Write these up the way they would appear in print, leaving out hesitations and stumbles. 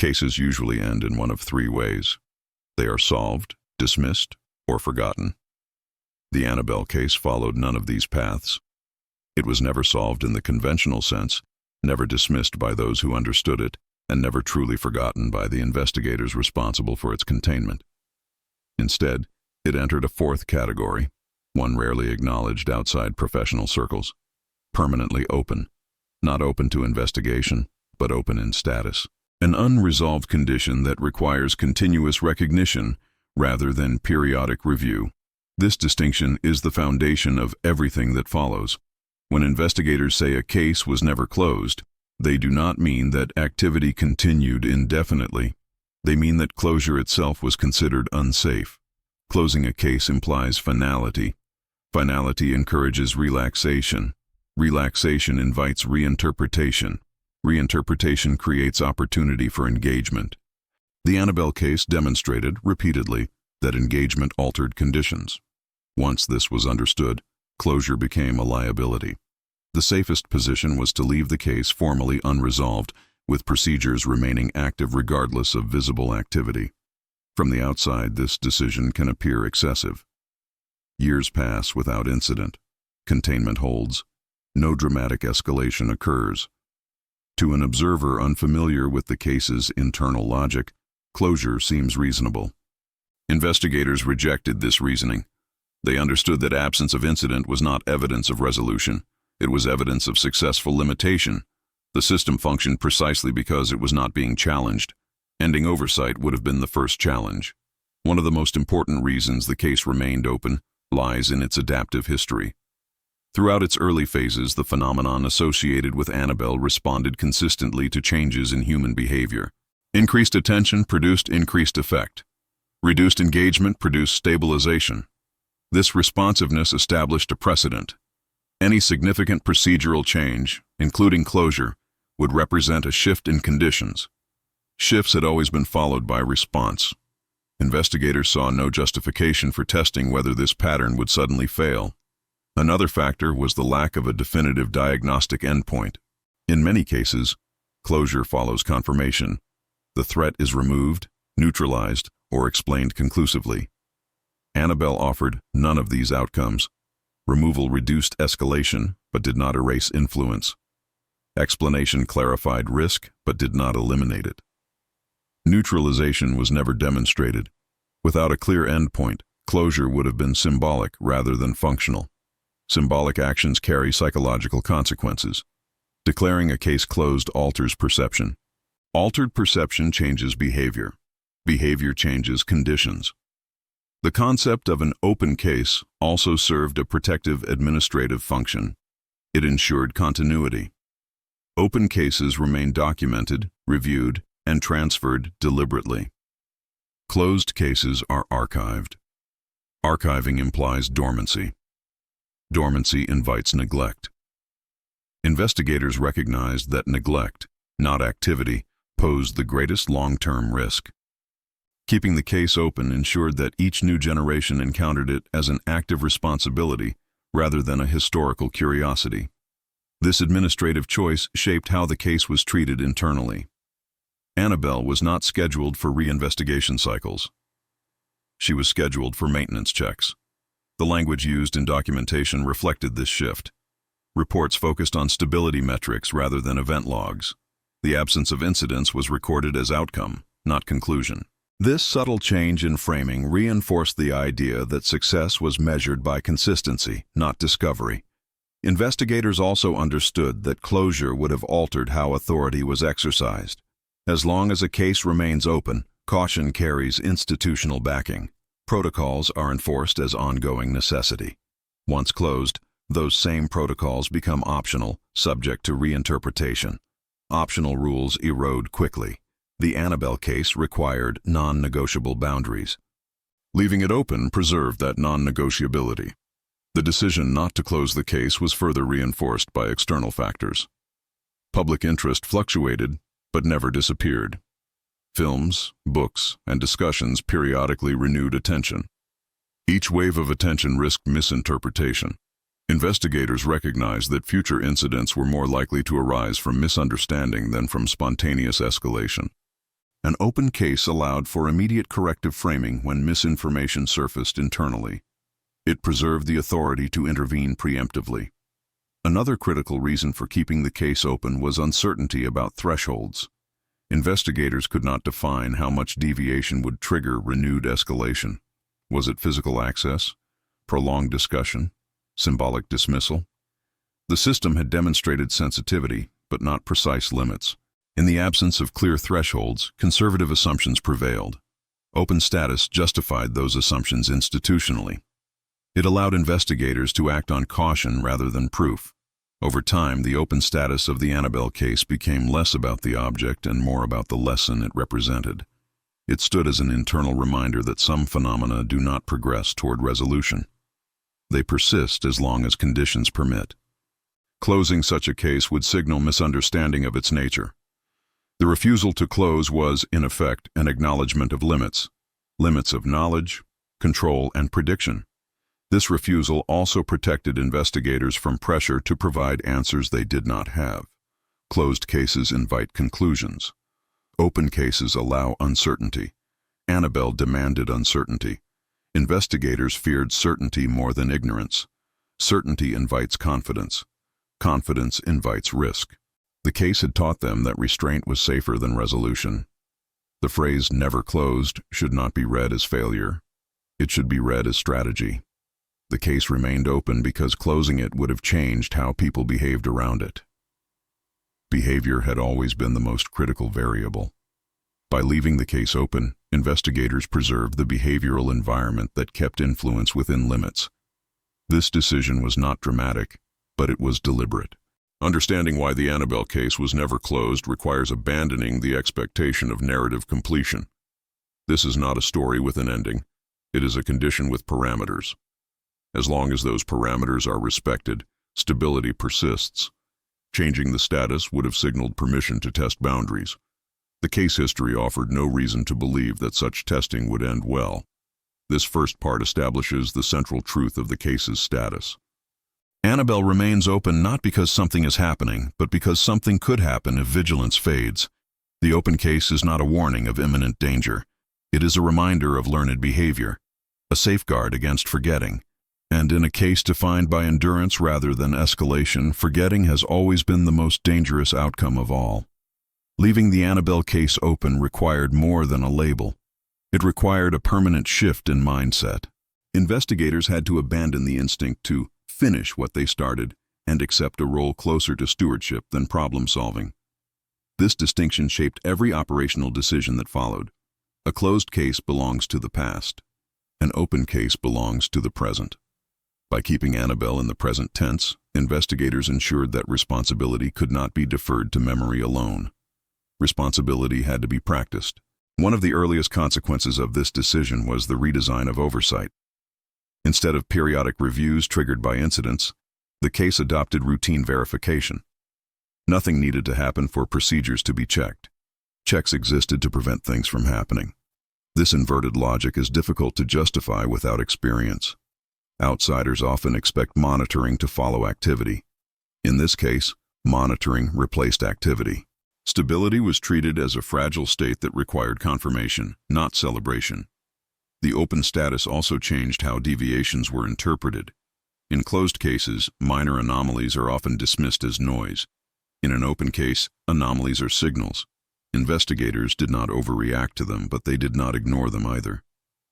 Cases usually end in one of three ways. They are solved, dismissed, or forgotten. The Annabelle case followed none of these paths. It was never solved in the conventional sense, never dismissed by those who understood it, and never truly forgotten by the investigators responsible for its containment. Instead, it entered a fourth category, one rarely acknowledged outside professional circles: permanently open. Not open to investigation, but open in status. An unresolved condition that requires continuous recognition rather than periodic review. This distinction is the foundation of everything that follows. When investigators say a case was never closed, they do not mean that activity continued indefinitely. They mean that closure itself was considered unsafe. Closing a case implies finality. Finality encourages relaxation. Relaxation invites reinterpretation. Reinterpretation creates opportunity for engagement. The Annabelle case demonstrated, repeatedly, that engagement altered conditions. Once this was understood, closure became a liability. The safest position was to leave the case formally unresolved, with procedures remaining active regardless of visible activity. From the outside, this decision can appear excessive. Years pass without incident. Containment holds. No dramatic escalation occurs. To an observer unfamiliar with the case's internal logic, closure seems reasonable. Investigators rejected this reasoning. They understood that absence of incident was not evidence of resolution. It was evidence of successful limitation. The system functioned precisely because it was not being challenged. Ending oversight would have been the first challenge. One of the most important reasons the case remained open lies in its adaptive history. Throughout its early phases, the phenomenon associated with Annabelle responded consistently to changes in human behavior. Increased attention produced increased effect. Reduced engagement produced stabilization. This responsiveness established a precedent. Any significant procedural change, including closure, would represent a shift in conditions. Shifts had always been followed by response. Investigators saw no justification for testing whether this pattern would suddenly fail. Another factor was the lack of a definitive diagnostic endpoint. In many cases, closure follows confirmation. The threat is removed, neutralized, or explained conclusively. Annabelle offered none of these outcomes. Removal reduced escalation, but did not erase influence. Explanation clarified risk, but did not eliminate it. Neutralization was never demonstrated. Without a clear endpoint, closure would have been symbolic rather than functional. Symbolic actions carry psychological consequences. Declaring a case closed alters perception. Altered perception changes behavior. Behavior changes conditions. The concept of an open case also served a protective administrative function. It ensured continuity. Open cases remain documented, reviewed, and transferred deliberately. Closed cases are archived. Archiving implies dormancy. Dormancy invites neglect. Investigators recognized that neglect, not activity, posed the greatest long-term risk. Keeping the case open ensured that each new generation encountered it as an active responsibility rather than a historical curiosity. This administrative choice shaped how the case was treated internally. Annabelle was not scheduled for reinvestigation cycles. She was scheduled for maintenance checks. The language used in documentation reflected this shift. Reports focused on stability metrics rather than event logs. The absence of incidents was recorded as outcome, not conclusion. This subtle change in framing reinforced the idea that success was measured by consistency, not discovery. Investigators also understood that closure would have altered how authority was exercised. As long as a case remains open, caution carries institutional backing. Protocols are enforced as ongoing necessity. Once closed, those same protocols become optional, subject to reinterpretation. Optional rules erode quickly. The Annabelle case required non-negotiable boundaries. Leaving it open preserved that non-negotiability. The decision not to close the case was further reinforced by external factors. Public interest fluctuated, but never disappeared. Films, books, and discussions periodically renewed attention. Each wave of attention risked misinterpretation. Investigators recognized that future incidents were more likely to arise from misunderstanding than from spontaneous escalation. An open case allowed for immediate corrective framing when misinformation surfaced internally. It preserved the authority to intervene preemptively. Another critical reason for keeping the case open was uncertainty about thresholds. Investigators could not define how much deviation would trigger renewed escalation. Was it physical access, prolonged discussion, symbolic dismissal? The system had demonstrated sensitivity, but not precise limits. In the absence of clear thresholds, conservative assumptions prevailed. Open status justified those assumptions institutionally. It allowed investigators to act on caution rather than proof. Over time, the open status of the Annabelle case became less about the object and more about the lesson it represented. It stood as an internal reminder that some phenomena do not progress toward resolution. They persist as long as conditions permit. Closing such a case would signal misunderstanding of its nature. The refusal to close was, in effect, an acknowledgement of limits of knowledge, control, and prediction. This refusal also protected investigators from pressure to provide answers they did not have. Closed cases invite conclusions. Open cases allow uncertainty. Annabelle demanded uncertainty. Investigators feared certainty more than ignorance. Certainty invites confidence. Confidence invites risk. The case had taught them that restraint was safer than resolution. The phrase "never closed" should not be read as failure. It should be read as strategy. The case remained open because closing it would have changed how people behaved around it. Behavior had always been the most critical variable. By leaving the case open, investigators preserved the behavioral environment that kept influence within limits. This decision was not dramatic, but it was deliberate. Understanding why the Annabelle case was never closed requires abandoning the expectation of narrative completion. This is not a story with an ending. It is a condition with parameters. As long as those parameters are respected, stability persists. Changing the status would have signaled permission to test boundaries. The case history offered no reason to believe that such testing would end well. This first part establishes the central truth of the case's status. Annabelle remains open not because something is happening, but because something could happen if vigilance fades. The open case is not a warning of imminent danger. It is a reminder of learned behavior, a safeguard against forgetting. And in a case defined by endurance rather than escalation, forgetting has always been the most dangerous outcome of all. Leaving the Annabelle case open required more than a label. It required a permanent shift in mindset. Investigators had to abandon the instinct to finish what they started and accept a role closer to stewardship than problem-solving. This distinction shaped every operational decision that followed. A closed case belongs to the past. An open case belongs to the present. By keeping Annabelle in the present tense, investigators ensured that responsibility could not be deferred to memory alone. Responsibility had to be practiced. One of the earliest consequences of this decision was the redesign of oversight. Instead of periodic reviews triggered by incidents, the case adopted routine verification. Nothing needed to happen for procedures to be checked. Checks existed to prevent things from happening. This inverted logic is difficult to justify without experience. Outsiders often expect monitoring to follow activity. In this case, monitoring replaced activity. Stability was treated as a fragile state that required confirmation, not celebration. The open status also changed how deviations were interpreted. In closed cases, minor anomalies are often dismissed as noise. In an open case, anomalies are signals. Investigators did not overreact to them, but they did not ignore them either.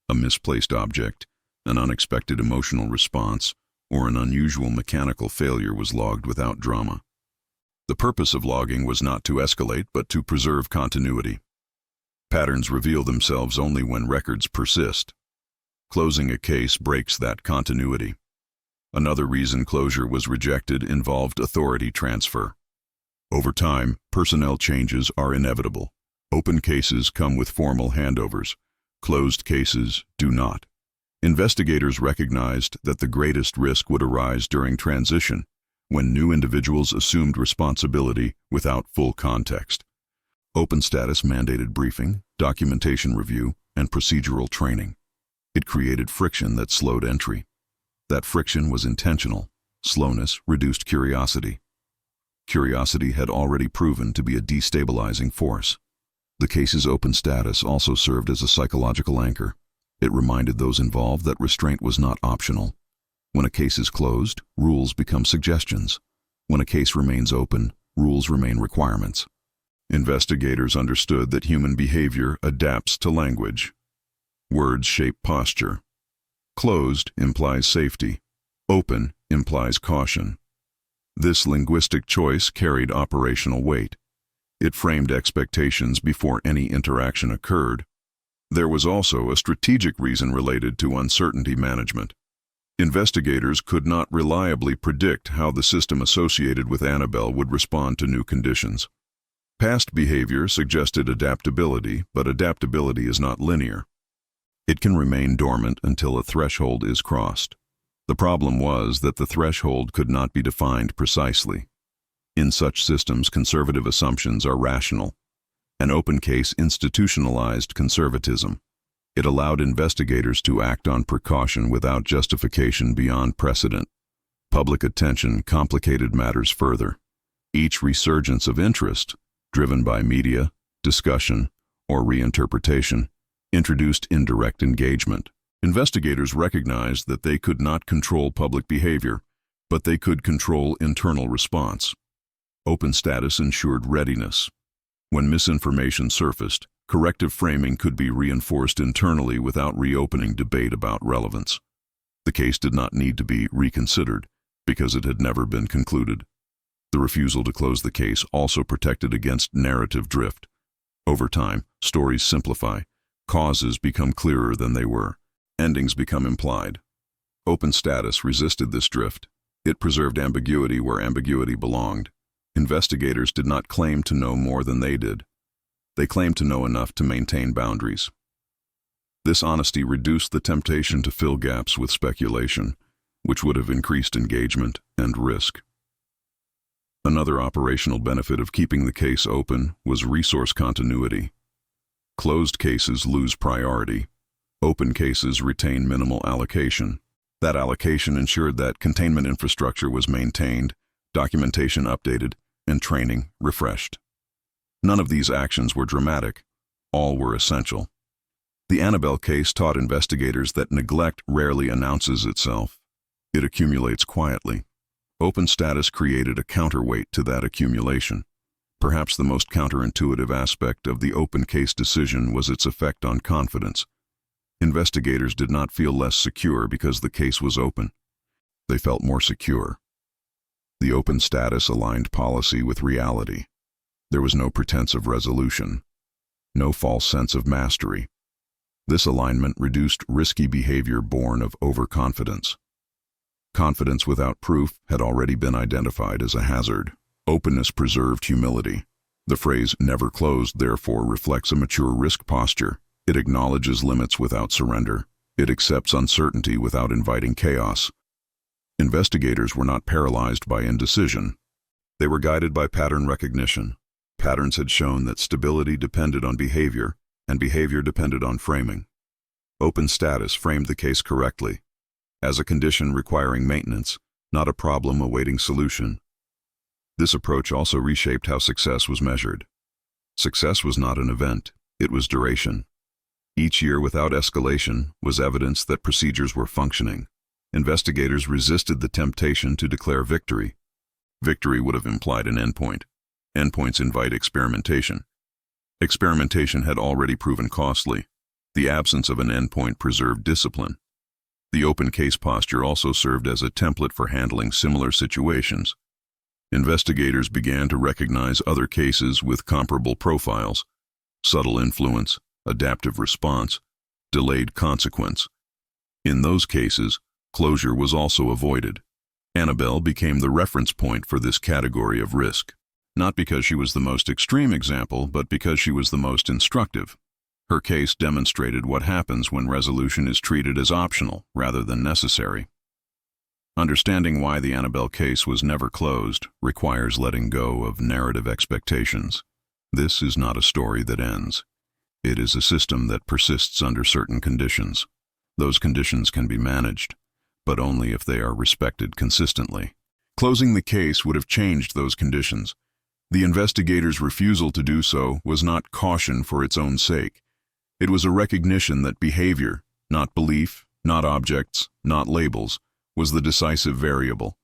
A misplaced object, an unexpected emotional response, or an unusual mechanical failure was logged without drama. The purpose of logging was not to escalate, but to preserve continuity. Patterns reveal themselves only when records persist. Closing a case breaks that continuity. Another reason closure was rejected involved authority transfer. Over time, personnel changes are inevitable. Open cases come with formal handovers. Closed cases do not. Investigators recognized that the greatest risk would arise during transition, when new individuals assumed responsibility without full context. Open status mandated briefing, documentation review, and procedural training. It created friction that slowed entry. That friction was intentional. Slowness reduced curiosity. Curiosity had already proven to be a destabilizing force. The case's open status also served as a psychological anchor. It reminded those involved that restraint was not optional. When a case is closed, rules become suggestions. When a case remains open, rules remain requirements. Investigators understood that human behavior adapts to language. Words shape posture. Closed implies safety. Open implies caution. This linguistic choice carried operational weight. It framed expectations before any interaction occurred. There was also a strategic reason related to uncertainty management. Investigators could not reliably predict how the system associated with Annabelle would respond to new conditions. Past behavior suggested adaptability, but adaptability is not linear. It can remain dormant until a threshold is crossed. The problem was that the threshold could not be defined precisely. In such systems, conservative assumptions are rational. An open case institutionalized conservatism. It allowed investigators to act on precaution without justification beyond precedent. Public attention complicated matters further. Each resurgence of interest, driven by media, discussion, or reinterpretation, introduced indirect engagement. Investigators recognized that they could not control public behavior, but they could control internal response. Open status ensured readiness. When misinformation surfaced, corrective framing could be reinforced internally without reopening debate about relevance. The case did not need to be reconsidered because it had never been concluded. The refusal to close the case also protected against narrative drift. Over time, stories simplify. Causes become clearer than they were. Endings become implied. Open status resisted this drift. It preserved ambiguity where ambiguity belonged. Investigators did not claim to know more than they did. They claimed to know enough to maintain boundaries. This honesty reduced the temptation to fill gaps with speculation, which would have increased engagement and risk. Another operational benefit of keeping the case open was resource continuity. Closed cases lose priority. Open cases retain minimal allocation. That allocation ensured that containment infrastructure was maintained, documentation updated, and training refreshed. None of these actions were dramatic. All were essential. The Annabelle case taught investigators that neglect rarely announces itself. It accumulates quietly. Open status created a counterweight to that accumulation. Perhaps the most counterintuitive aspect of the open case decision was its effect on confidence. Investigators did not feel less secure because the case was open. They felt more secure. The open status aligned policy with reality. There was no pretense of resolution, no false sense of mastery. This alignment reduced risky behavior born of overconfidence. Confidence without proof had already been identified as a hazard. Openness preserved humility. The phrase "never closed" therefore reflects a mature risk posture. It acknowledges limits without surrender. It accepts uncertainty without inviting chaos. Investigators were not paralyzed by indecision. They were guided by pattern recognition. Patterns had shown that stability depended on behavior, and behavior depended on framing. Open status framed the case correctly, as a condition requiring maintenance, not a problem awaiting solution. This approach also reshaped how success was measured. Success was not an event, it was duration. Each year without escalation was evidence that procedures were functioning. Investigators resisted the temptation to declare victory. Victory would have implied an endpoint. Endpoints invite experimentation. Experimentation had already proven costly. The absence of an endpoint preserved discipline. The open case posture also served as a template for handling similar situations. Investigators began to recognize other cases with comparable profiles: subtle influence, adaptive response, delayed consequence. In those cases, closure was also avoided. Annabelle became the reference point for this category of risk, not because she was the most extreme example, but because she was the most instructive. Her case demonstrated what happens when resolution is treated as optional rather than necessary. Understanding why the Annabelle case was never closed requires letting go of narrative expectations. This is not a story that ends. It is a system that persists under certain conditions. Those conditions can be managed, but only if they are respected consistently. Closing the case would have changed those conditions. The investigators' refusal to do so was not caution for its own sake. It was a recognition that behavior, not belief, not objects, not labels, was the decisive variable.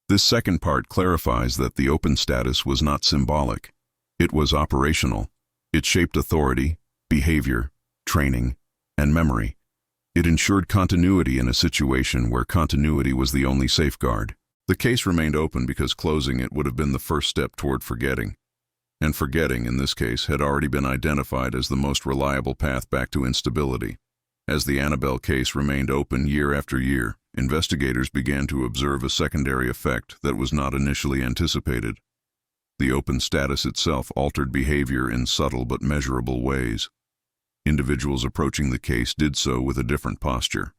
This second part clarifies that the open status was not symbolic. It was operational. It shaped authority, behavior, training, and memory. It ensured continuity in a situation where continuity was the only safeguard. The case remained open because closing it would have been the first step toward forgetting. And forgetting, in this case, had already been identified as the most reliable path back to instability. As the Annabelle case remained open year after year, investigators began to observe a secondary effect that was not initially anticipated. The open status itself altered behavior in subtle but measurable ways. Individuals approaching the case did so with a different posture.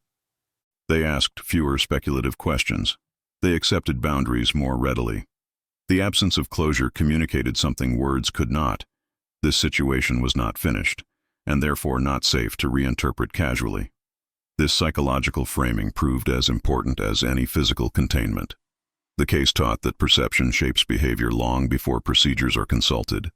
They asked fewer speculative questions. They accepted boundaries more readily. The absence of closure communicated something words could not. This situation was not finished, and therefore not safe to reinterpret casually. This psychological framing proved as important as any physical containment. The case taught that perception shapes behavior long before procedures are consulted.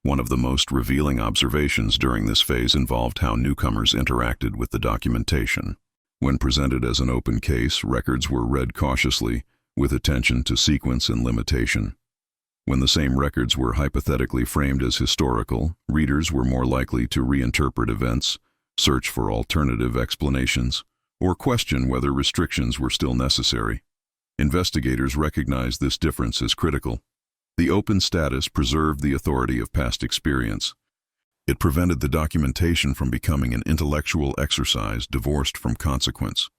One of the most revealing observations during this phase involved how newcomers interacted with the documentation. When presented as an open case, records were read cautiously, with attention to sequence and limitation. When the same records were hypothetically framed as historical, readers were more likely to reinterpret events, search for alternative explanations, or question whether restrictions were still necessary. Investigators recognized this difference as critical. The open status preserved the authority of past experience. It prevented the documentation from becoming an intellectual exercise divorced from consequence.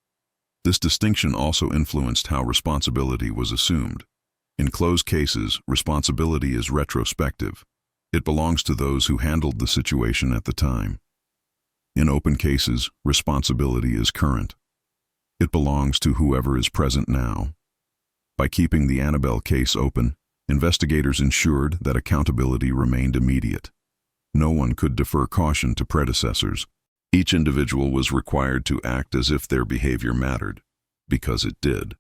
This distinction also influenced how responsibility was assumed. In closed cases, responsibility is retrospective. It belongs to those who handled the situation at the time. In open cases, responsibility is current. It belongs to whoever is present now. By keeping the Annabelle case open, investigators ensured that accountability remained immediate. No one could defer caution to predecessors. Each individual was required to act as if their behavior mattered, because it did.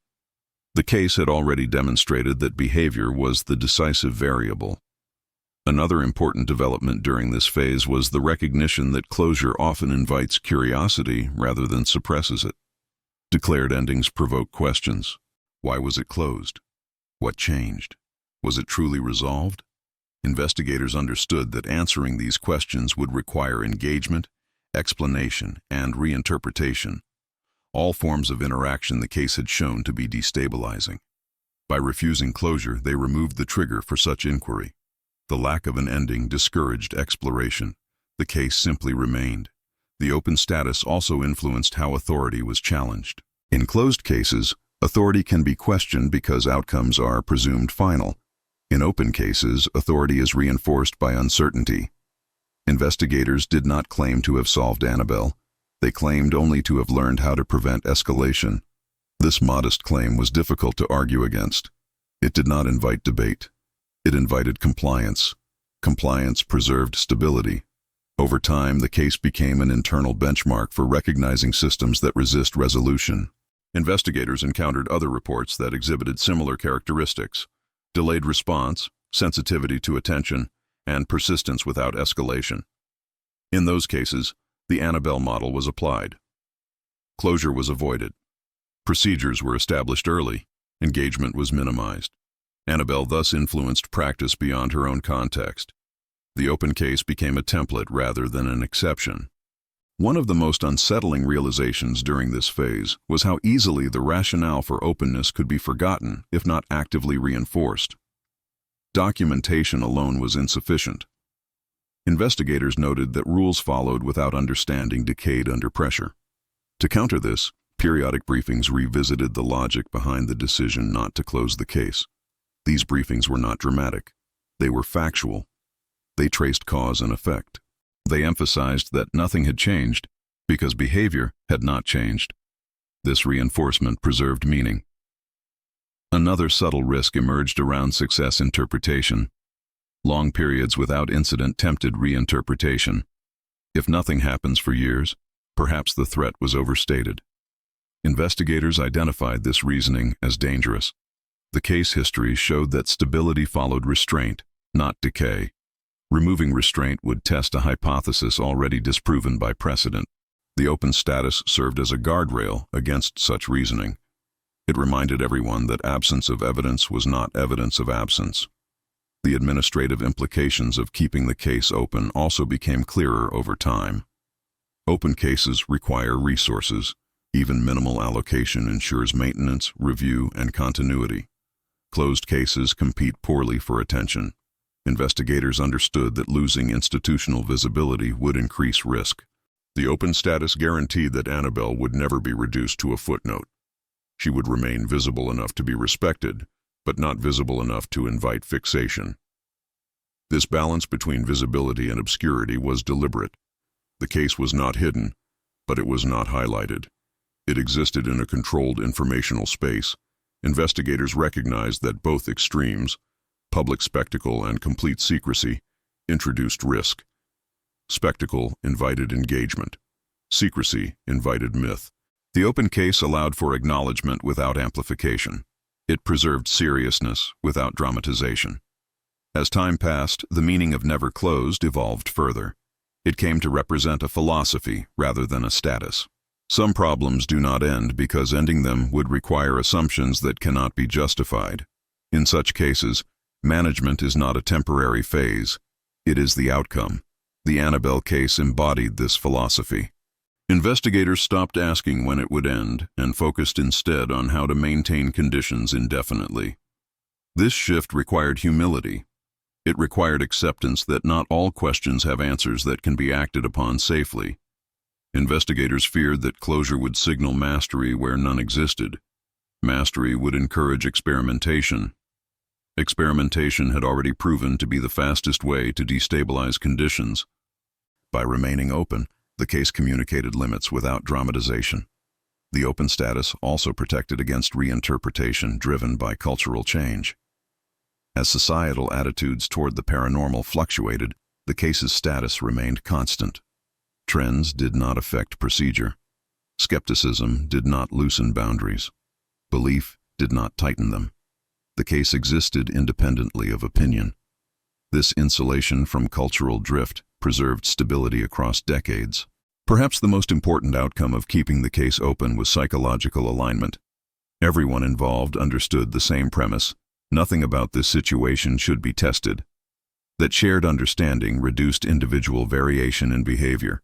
The case had already demonstrated that behavior was the decisive variable. Another important development during this phase was the recognition that closure often invites curiosity rather than suppresses it. Declared endings provoke questions. Why was it closed? What changed? Was it truly resolved? Investigators understood that answering these questions would require engagement, explanation, and reinterpretation. All forms of interaction the case had shown to be destabilizing. By refusing closure, they removed the trigger for such inquiry. The lack of an ending discouraged exploration. The case simply remained. The open status also influenced how authority was challenged. In closed cases, authority can be questioned because outcomes are presumed final. In open cases, authority is reinforced by uncertainty. Investigators did not claim to have solved Annabelle. They claimed only to have learned how to prevent escalation. This modest claim was difficult to argue against. It did not invite debate. It invited compliance. Compliance preserved stability. Over time, the case became an internal benchmark for recognizing systems that resist resolution. Investigators encountered other reports that exhibited similar characteristics: delayed response, sensitivity to attention, and persistence without escalation. In those cases, the Annabelle model was applied. Closure was avoided. Procedures were established early. Engagement was minimized. Annabelle thus influenced practice beyond her own context. The open case became a template rather than an exception. One of the most unsettling realizations during this phase was how easily the rationale for openness could be forgotten if not actively reinforced. Documentation alone was insufficient. Investigators noted that rules followed without understanding decayed under pressure. To counter this, periodic briefings revisited the logic behind the decision not to close the case. These briefings were not dramatic. They were factual. They traced cause and effect. They emphasized that nothing had changed because behavior had not changed. This reinforcement preserved meaning. Another subtle risk emerged around success interpretation. Long periods without incident tempted reinterpretation. If nothing happens for years, perhaps the threat was overstated. Investigators identified this reasoning as dangerous. The case history showed that stability followed restraint, not decay. Removing restraint would test a hypothesis already disproven by precedent. The open status served as a guardrail against such reasoning. It reminded everyone that absence of evidence was not evidence of absence. The administrative implications of keeping the case open also became clearer over time. Open cases require resources. Even minimal allocation ensures maintenance, review, and continuity. Closed cases compete poorly for attention. Investigators understood that losing institutional visibility would increase risk. The open status guaranteed that Annabelle would never be reduced to a footnote. She would remain visible enough to be respected, but not visible enough to invite fixation. This balance between visibility and obscurity was deliberate. The case was not hidden, but it was not highlighted. It existed in a controlled informational space. Investigators recognized that both extremes, public spectacle and complete secrecy, introduced risk. Spectacle invited engagement. Secrecy invited myth. The open case allowed for acknowledgement without amplification. It preserved seriousness without dramatization. As time passed, the meaning of never closed evolved further. It came to represent a philosophy rather than a status. Some problems do not end because ending them would require assumptions that cannot be justified. In such cases, management is not a temporary phase. It is the outcome. The Annabelle case embodied this philosophy. Investigators stopped asking when it would end and focused instead on how to maintain conditions indefinitely. This shift required humility. It required acceptance that not all questions have answers that can be acted upon safely. Investigators feared that closure would signal mastery where none existed. Mastery would encourage experimentation. Experimentation had already proven to be the fastest way to destabilize conditions. By remaining open, the case communicated limits without dramatization. The open status also protected against reinterpretation driven by cultural change. As societal attitudes toward the paranormal fluctuated, the case's status remained constant. Trends did not affect procedure. Skepticism did not loosen boundaries. Belief did not tighten them. The case existed independently of opinion. This insulation from cultural drift preserved stability across decades. Perhaps the most important outcome of keeping the case open was psychological alignment. Everyone involved understood the same premise: nothing about this situation should be tested. That shared understanding reduced individual variation in behavior.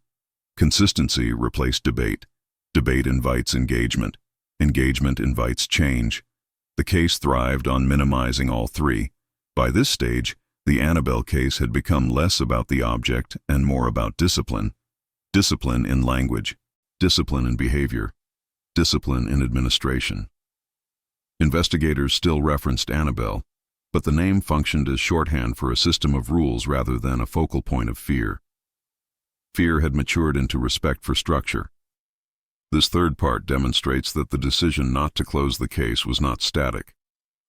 Consistency replaced debate. Debate invites engagement. Engagement invites change. The case thrived on minimizing all three. By this stage, the Annabelle case had become less about the object and more about discipline. Discipline in language, discipline in behavior, discipline in administration. Investigators still referenced Annabelle, but the name functioned as shorthand for a system of rules rather than a focal point of fear. Fear had matured into respect for structure. This third part demonstrates that the decision not to close the case was not static.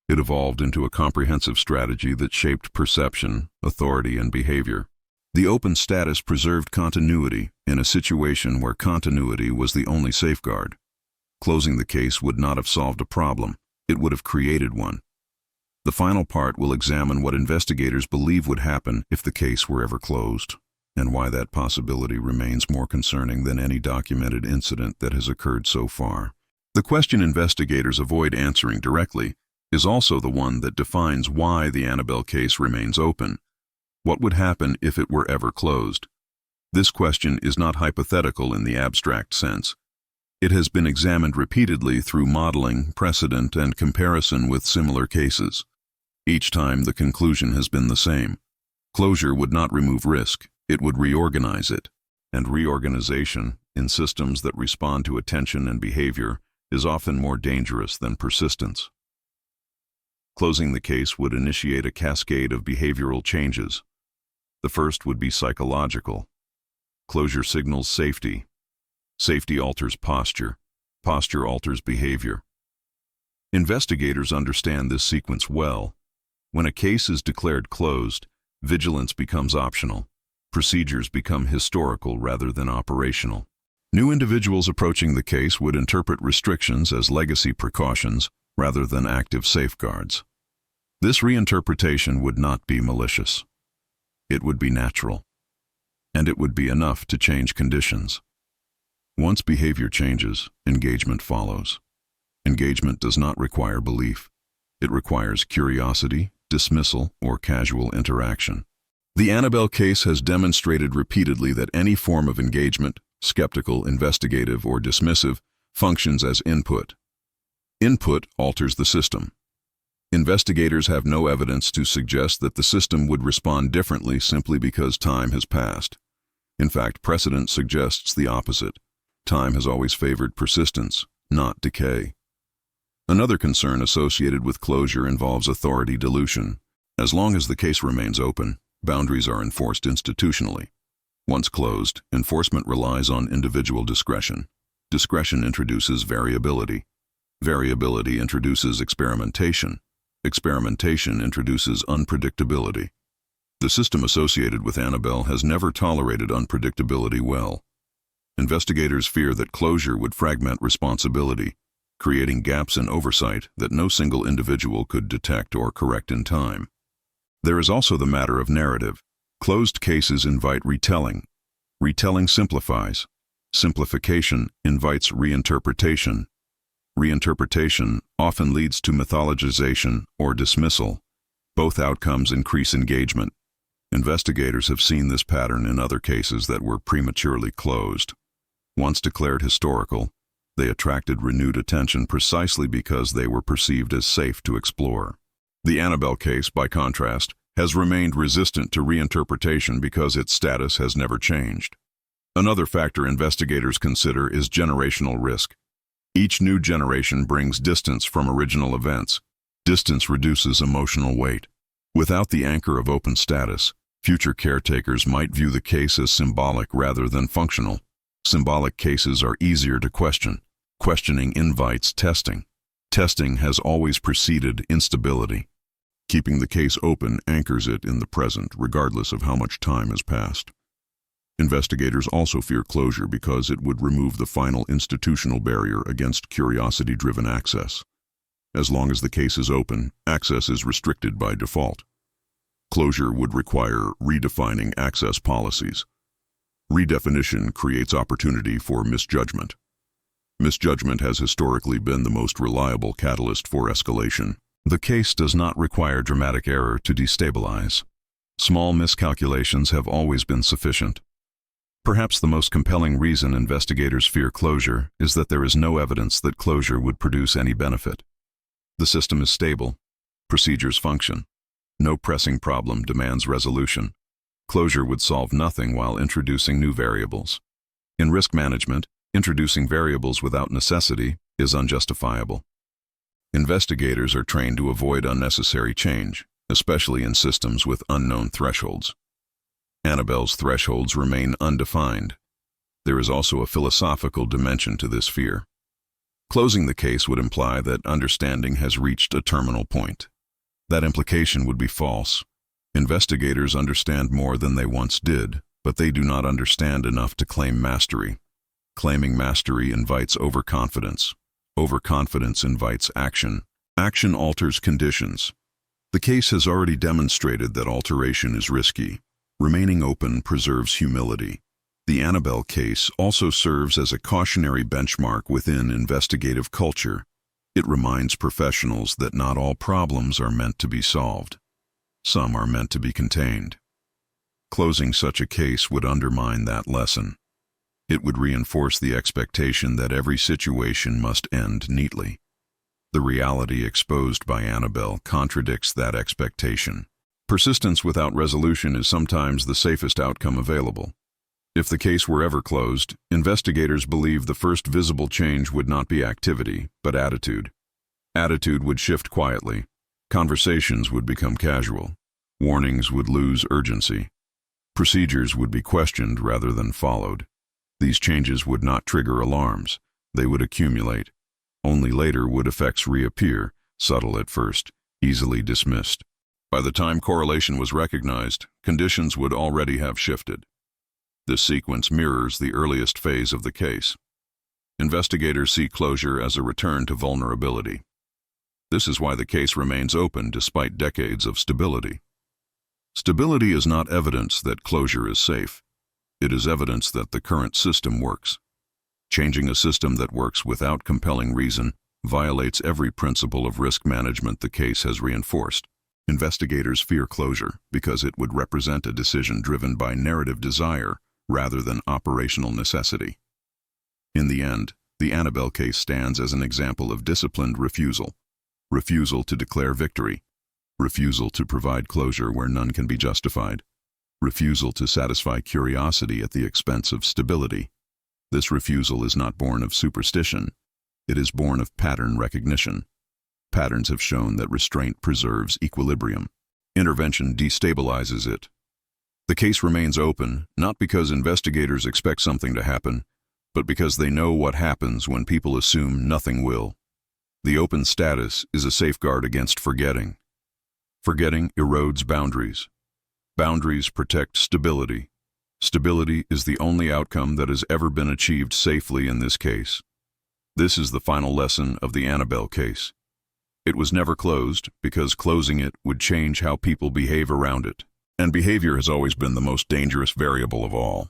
It evolved into a comprehensive strategy that shaped perception, authority, and behavior. The open status preserved continuity in a situation where continuity was the only safeguard. Closing the case would not have solved a problem. It would have created one. The final part will examine what investigators believe would happen if the case were ever closed, and why that possibility remains more concerning than any documented incident that has occurred so far. The question investigators avoid answering directly is also the one that defines why the Annabelle case remains open. What would happen if it were ever closed? This question is not hypothetical in the abstract sense. It has been examined repeatedly through modeling, precedent, and comparison with similar cases. Each time the conclusion has been the same. Closure would not remove risk, it would reorganize it. And reorganization, in systems that respond to attention and behavior, is often more dangerous than persistence. Closing the case would initiate a cascade of behavioral changes. The first would be psychological. Closure signals safety. Safety alters posture. Posture alters behavior. Investigators understand this sequence well. When a case is declared closed, vigilance becomes optional. Procedures become historical rather than operational. New individuals approaching the case would interpret restrictions as legacy precautions rather than active safeguards. This reinterpretation would not be malicious. It would be natural, and it would be enough to change conditions. Once behavior changes, engagement follows. Engagement does not require belief. It requires curiosity, dismissal, or casual interaction. The Annabelle case has demonstrated repeatedly that any form of engagement, skeptical, investigative, or dismissive, functions as input. Input alters the system. Investigators have no evidence to suggest that the system would respond differently simply because time has passed. In fact, precedent suggests the opposite. Time has always favored persistence, not decay. Another concern associated with closure involves authority dilution. As long as the case remains open, boundaries are enforced institutionally. Once closed, enforcement relies on individual discretion. Discretion introduces variability. Variability introduces experimentation. Experimentation introduces unpredictability. The system associated with Annabelle has never tolerated unpredictability well. Investigators fear that closure would fragment responsibility, creating gaps in oversight that no single individual could detect or correct in time. There is also the matter of narrative. Closed cases invite retelling. Retelling simplifies. Simplification invites reinterpretation. Reinterpretation often leads to mythologization or dismissal. Both outcomes increase engagement. Investigators have seen this pattern in other cases that were prematurely closed. Once declared historical, they attracted renewed attention precisely because they were perceived as safe to explore. The Annabelle case, by contrast, has remained resistant to reinterpretation because its status has never changed. Another factor investigators consider is generational risk. Each new generation brings distance from original events. Distance reduces emotional weight. Without the anchor of open status, future caretakers might view the case as symbolic rather than functional. Symbolic cases are easier to question. Questioning invites testing. Testing has always preceded instability. Keeping the case open anchors it in the present, regardless of how much time has passed. Investigators also fear closure because it would remove the final institutional barrier against curiosity-driven access. As long as the case is open, access is restricted by default. Closure would require redefining access policies. Redefinition creates opportunity for misjudgment. Misjudgment has historically been the most reliable catalyst for escalation. The case does not require dramatic error to destabilize. Small miscalculations have always been sufficient. Perhaps the most compelling reason investigators fear closure is that there is no evidence that closure would produce any benefit. The system is stable. Procedures function. No pressing problem demands resolution. Closure would solve nothing while introducing new variables. In risk management, introducing variables without necessity is unjustifiable. Investigators are trained to avoid unnecessary change, especially in systems with unknown thresholds. Annabelle's thresholds remain undefined. There is also a philosophical dimension to this fear. Closing the case would imply that understanding has reached a terminal point. That implication would be false. Investigators understand more than they once did, but they do not understand enough to claim mastery. Claiming mastery invites overconfidence. Overconfidence invites action. Action alters conditions. The case has already demonstrated that alteration is risky. Remaining open preserves humility. The Annabelle case also serves as a cautionary benchmark within investigative culture. It reminds professionals that not all problems are meant to be solved. Some are meant to be contained. Closing such a case would undermine that lesson. It would reinforce the expectation that every situation must end neatly. The reality exposed by Annabelle contradicts that expectation. Persistence without resolution is sometimes the safest outcome available. If the case were ever closed, investigators believe the first visible change would not be activity, but attitude. Attitude would shift quietly. Conversations would become casual. Warnings would lose urgency. Procedures would be questioned rather than followed. These changes would not trigger alarms. They would accumulate. Only later would effects reappear, subtle at first, easily dismissed. By the time correlation was recognized, conditions would already have shifted. This sequence mirrors the earliest phase of the case. Investigators see closure as a return to vulnerability. This is why the case remains open despite decades of stability. Stability is not evidence that closure is safe. It is evidence that the current system works. Changing a system that works without compelling reason violates every principle of risk management the case has reinforced. Investigators fear closure because it would represent a decision driven by narrative desire rather than operational necessity. In the end, the Annabelle case stands as an example of disciplined refusal. Refusal to declare victory. Refusal to provide closure where none can be justified. Refusal to satisfy curiosity at the expense of stability. This refusal is not born of superstition. It is born of pattern recognition. Patterns have shown that restraint preserves equilibrium. Intervention destabilizes it. The case remains open, not because investigators expect something to happen, but because they know what happens when people assume nothing will. The open status is a safeguard against forgetting. Forgetting erodes boundaries. Boundaries protect stability. Stability is the only outcome that has ever been achieved safely in this case. This is the final lesson of the Annabelle case. It was never closed because closing it would change how people behave around it. And behavior has always been the most dangerous variable of all.